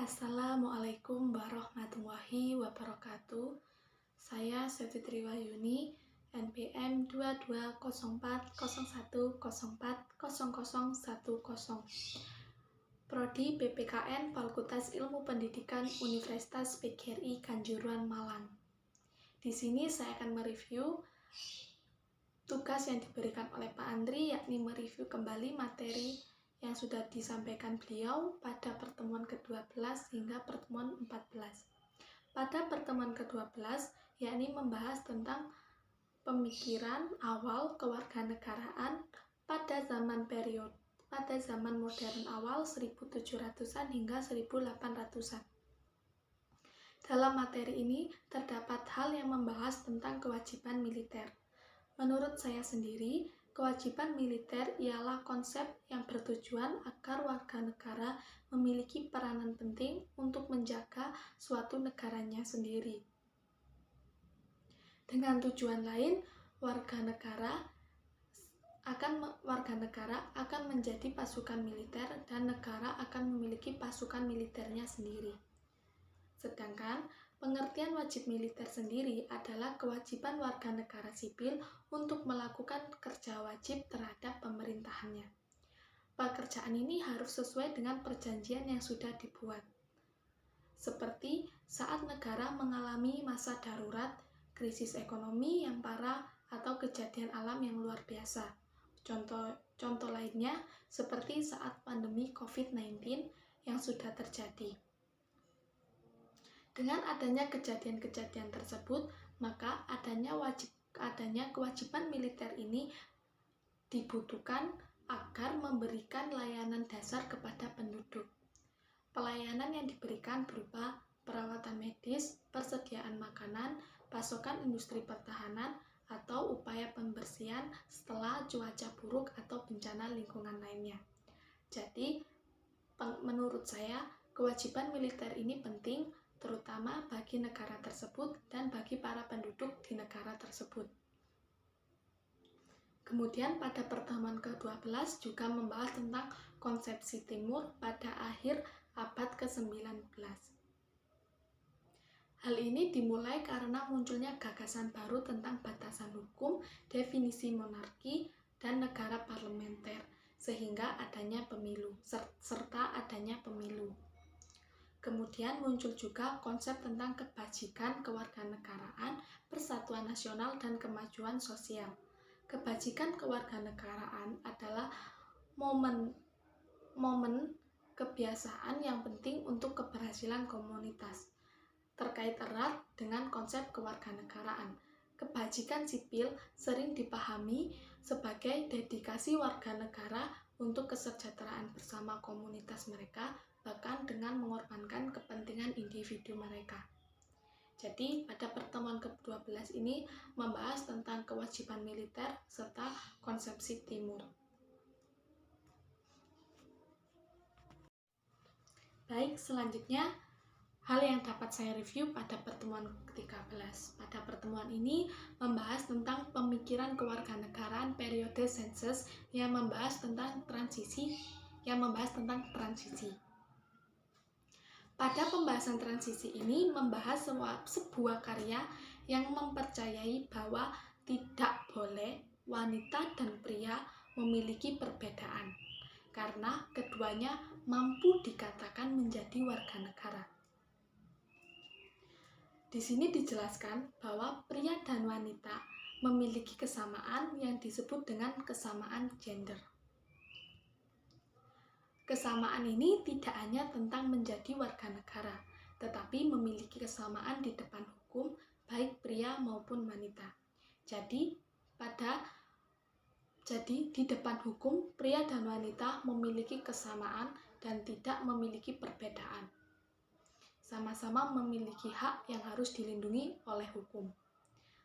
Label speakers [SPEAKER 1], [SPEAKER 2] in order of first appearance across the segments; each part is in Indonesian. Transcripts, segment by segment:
[SPEAKER 1] Assalamualaikum warahmatullahi wabarakatuh. Saya Septi Triwayuni, NPM 220401040010, Prodi PPKN Fakultas Ilmu Pendidikan Universitas PGRI Kanjuruhan Malang. Di sini saya akan mereview tugas yang diberikan oleh Pak Andri, yakni mereview kembali materi yang sudah disampaikan beliau pada pertemuan ke-12 hingga pertemuan 14. Pada pertemuan ke-12, yakni membahas tentang pemikiran awal kewarganegaraan pada zaman modern awal 1700-an hingga 1800-an. Dalam materi ini terdapat hal yang membahas tentang kewajiban militer. Menurut saya sendiri, kewajiban militer ialah konsep yang bertujuan agar warga negara memiliki peranan penting untuk menjaga suatu negaranya sendiri. Dengan tujuan lain, warga negara akan menjadi pasukan militer dan negara akan memiliki pasukan militernya sendiri. Sedangkan pengertian wajib militer sendiri adalah kewajiban warga negara sipil untuk melakukan kerja wajib terhadap pemerintahannya. Pekerjaan ini harus sesuai dengan perjanjian yang sudah dibuat. Seperti saat negara mengalami masa darurat, krisis ekonomi yang parah, atau kejadian alam yang luar biasa. Contoh lainnya seperti saat pandemi COVID-19 yang sudah terjadi. Dengan adanya kejadian-kejadian tersebut, maka adanya kewajiban militer ini dibutuhkan agar memberikan layanan dasar kepada penduduk. Pelayanan yang diberikan berupa perawatan medis, persediaan makanan, pasokan industri pertahanan, atau upaya pembersihan setelah cuaca buruk atau bencana lingkungan lainnya. Jadi, menurut saya, kewajiban militer ini penting terutama bagi negara tersebut dan bagi para penduduk di negara tersebut. Kemudian pada pertemuan ke-12 juga membahas tentang konsepsi Timur pada akhir abad ke-19. Hal ini dimulai karena munculnya gagasan baru tentang batasan hukum, definisi monarki, dan negara parlementer, sehingga adanya pemilu, serta adanya pemilu. Kemudian muncul juga konsep tentang kebajikan kewarganegaraan, persatuan nasional, dan kemajuan sosial. Kebajikan kewarganegaraan adalah momen kebiasaan yang penting untuk keberhasilan komunitas. Terkait erat dengan konsep kewarganegaraan, kebajikan sipil sering dipahami sebagai dedikasi warga negara untuk kesejahteraan bersama komunitas mereka, bahkan dengan mengorbankan kepentingan individu mereka. Jadi, pada pertemuan ke-12 ini membahas tentang kewajiban militer serta konsepsi Timur. Baik, selanjutnya hal yang dapat saya review pada pertemuan ke-13. Pada pertemuan ini membahas tentang pemikiran kewarganegaraan periode sensus yang membahas tentang transisi. Pada pembahasan transisi ini membahas sebuah karya yang mempercayai bahwa tidak boleh wanita dan pria memiliki perbedaan, karena keduanya mampu dikatakan menjadi warga negara. Di sini dijelaskan bahwa pria dan wanita memiliki kesamaan yang disebut dengan kesamaan gender. Kesamaan ini tidak hanya tentang menjadi warga negara, tetapi memiliki kesamaan di depan hukum, baik pria maupun wanita. Jadi di depan hukum, pria dan wanita memiliki kesamaan dan tidak memiliki perbedaan. Sama-sama memiliki hak yang harus dilindungi oleh hukum.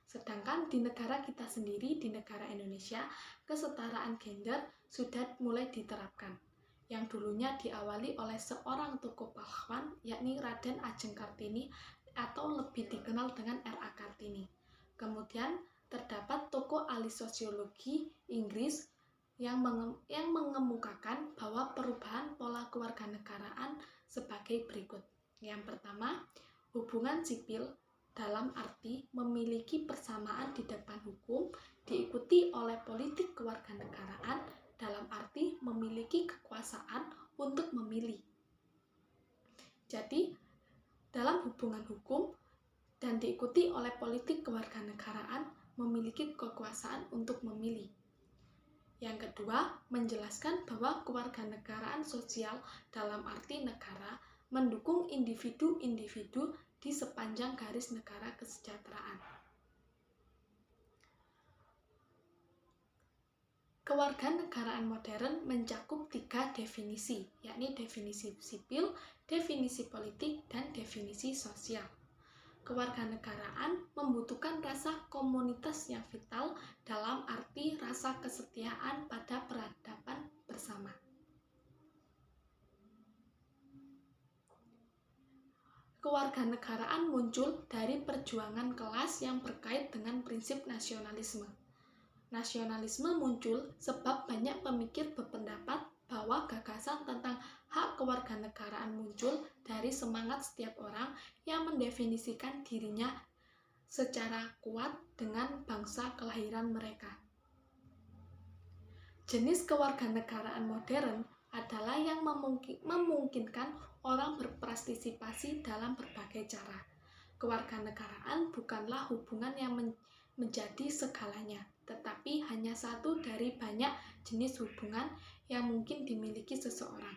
[SPEAKER 1] Sedangkan di negara kita sendiri, di negara Indonesia, kesetaraan gender sudah mulai diterapkan, yang dulunya diawali oleh seorang tokoh pahlawan, yakni Raden Ajeng Kartini atau lebih dikenal dengan R.A. Kartini. Kemudian terdapat tokoh ahli sosiologi Inggris yang mengemukakan bahwa perubahan pola kewarganegaraan sebagai sebagai berikut. Yang pertama, hubungan sipil dalam arti memiliki persamaan di depan hukum, diikuti oleh politik kewarganegaraan dalam arti memiliki kekuasaan untuk memilih. Jadi, dalam hubungan hukum dan diikuti oleh politik kewarganegaraan memiliki kekuasaan untuk memilih. Yang kedua, menjelaskan bahwa kewarganegaraan sosial dalam arti negara mendukung individu-individu di sepanjang garis negara kesejahteraan. Kewarganegaraan modern mencakup 3 definisi, yakni definisi sipil, definisi politik, dan definisi sosial. Kewarganegaraan membutuhkan rasa komunitas yang vital dalam arti rasa kesetiaan pada peradaban bersama. Kewarganegaraan muncul dari perjuangan kelas yang berkait dengan prinsip nasionalisme. Nasionalisme muncul sebab banyak pemikir berpendapat bahwa gagasan tentang hak kewarganegaraan muncul dari semangat setiap orang yang mendefinisikan dirinya secara kuat dengan bangsa kelahiran mereka. Jenis kewarganegaraan modern adalah yang memungkinkan orang berpartisipasi dalam berbagai cara. Kewarganegaraan bukanlah hubungan yang menjadi segalanya, tetapi hanya satu dari banyak jenis hubungan yang mungkin dimiliki seseorang.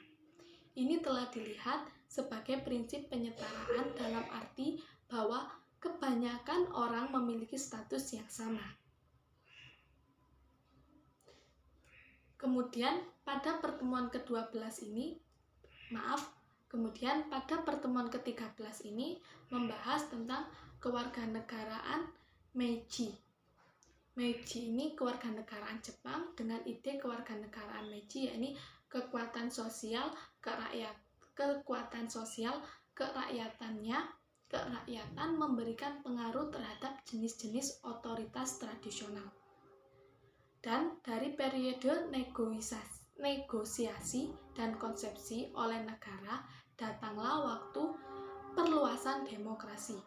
[SPEAKER 1] Ini telah dilihat sebagai prinsip penyetaraan dalam arti bahwa kebanyakan orang memiliki status yang sama. Kemudian pada pertemuan ke-13 ini, kemudian pada pertemuan ke-13 ini membahas tentang kewarganegaraan Meiji. Meiji ini kewarganegaraan Jepang dengan ide kewarganegaraan Meiji, yakni kekuatan sosial kerakyatan memberikan pengaruh terhadap jenis-jenis otoritas tradisional. Dan dari periode negosiasi dan konsepsi oleh negara, datanglah waktu perluasan demokrasi.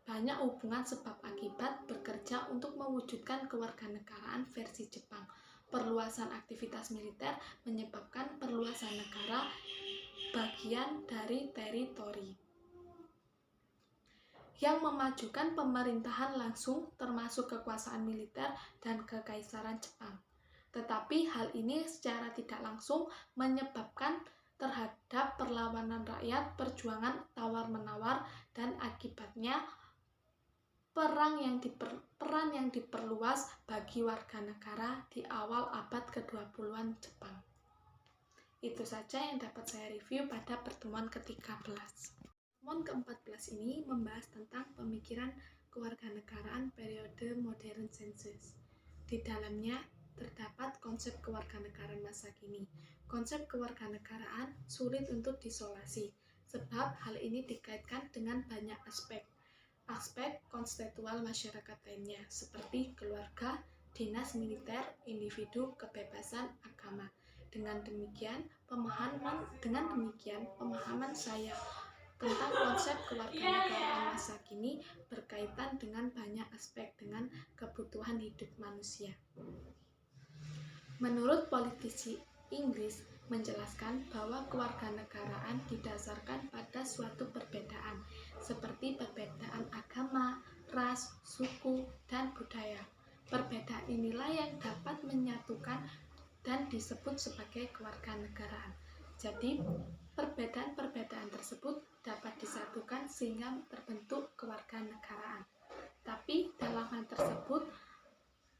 [SPEAKER 1] Banyak hubungan sebab akibat bekerja untuk mewujudkan kewarganegaraan versi Jepang. Perluasan aktivitas militer menyebabkan perluasan negara bagian dari teritori yang memajukan pemerintahan langsung termasuk kekuasaan militer dan kekaisaran Jepang. Tetapi hal ini secara tidak langsung menyebabkan terhadap perlawanan rakyat, perjuangan tawar-menawar, dan akibatnya peran yang diperluas bagi warga negara di awal abad ke-20-an Jepang. Itu saja yang dapat saya review pada pertemuan ke-13. Pertemuan ke-14 ini membahas tentang pemikiran kewarganegaraan periode modern sensus. Di dalamnya terdapat konsep kewarganegaraan masa kini. Konsep kewarganegaraan sulit untuk disolasi, sebab hal ini dikaitkan dengan banyak aspek konstitusional masyarakat lainnya, seperti keluarga, dinas militer, individu, kebebasan, agama. Dengan demikian, pemahaman saya tentang konsep kewarganegaraan masa kini berkaitan dengan banyak aspek dengan kebutuhan hidup manusia. Menurut politisi Inggris menjelaskan bahwa kewarganegaraan didasarkan pada suatu perbedaan, seperti perbedaan agama, ras, suku, dan budaya. Perbedaan inilah yang dapat menyatukan dan disebut sebagai kewarganegaraan. Jadi, perbedaan-perbedaan tersebut dapat disatukan sehingga terbentuk kewarganegaraan. Tapi dalam hal tersebut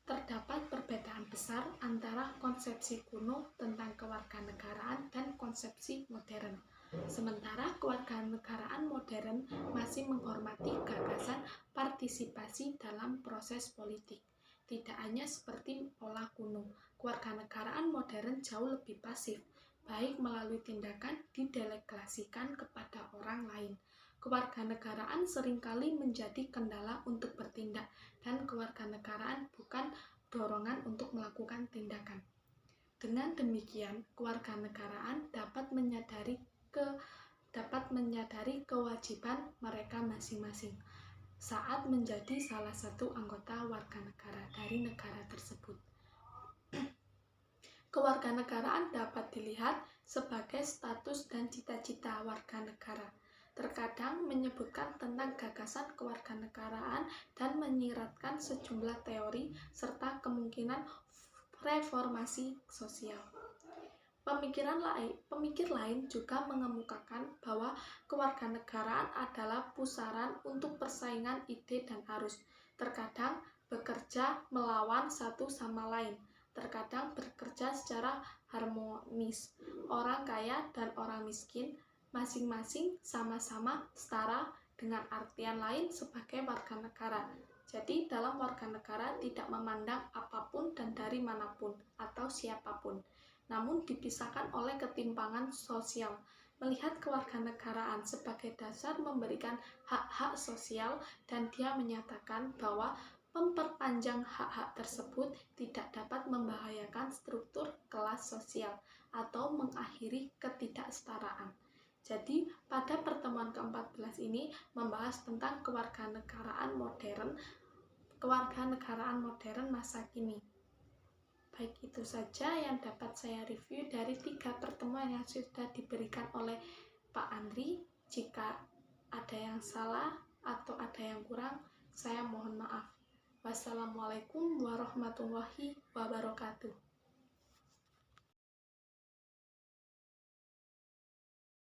[SPEAKER 1] terdapat perbedaan besar antara konsepsi kuno tentang kewarganegaraan dan konsepsi modern. Sementara kewarganegaraan modern masih menghormati gagasan partisipasi dalam proses politik. Tidak hanya seperti pola kuno, kewarganegaraan modern jauh lebih pasif, baik melalui tindakan didelegasikan kepada orang lain. Kewarganegaraan seringkali menjadi kendala untuk bertindak, dan kewarganegaraan bukan dorongan untuk melakukan tindakan. Dengan demikian, kewarganegaraan dapat menyadari dapat menyadari kewajiban mereka masing-masing saat menjadi salah satu anggota warga negara dari negara tersebut. Kewarganegaraan dapat dilihat sebagai status dan cita-cita warga negara. Terkadang menyebutkan tentang gagasan kewarganegaraan dan menyiratkan sejumlah teori serta kemungkinan reformasi sosial. Pemikir lain juga mengemukakan bahwa kewarganegaraan adalah pusaran untuk persaingan ide dan arus. Terkadang bekerja melawan satu sama lain, terkadang bekerja secara harmonis. Orang kaya dan orang miskin masing-masing sama-sama setara dengan artian lain sebagai warga negara. Jadi dalam warga negara tidak memandang apapun dan dari manapun atau siapapun, namun dipisahkan oleh ketimpangan sosial. Melihat kewarganegaraan sebagai dasar memberikan hak-hak sosial, dan dia menyatakan bahwa memperpanjang hak-hak tersebut tidak dapat membahayakan struktur kelas sosial atau mengakhiri ketidaksetaraan. Jadi, pada pertemuan ke-14 ini membahas tentang kewarganegaraan modern masa kini. Baik, itu saja yang dapat saya review dari 3 pertemuan yang sudah diberikan oleh Pak Andri. Jika ada yang salah atau ada yang kurang, saya mohon maaf. Wassalamualaikum warahmatullahi wabarakatuh.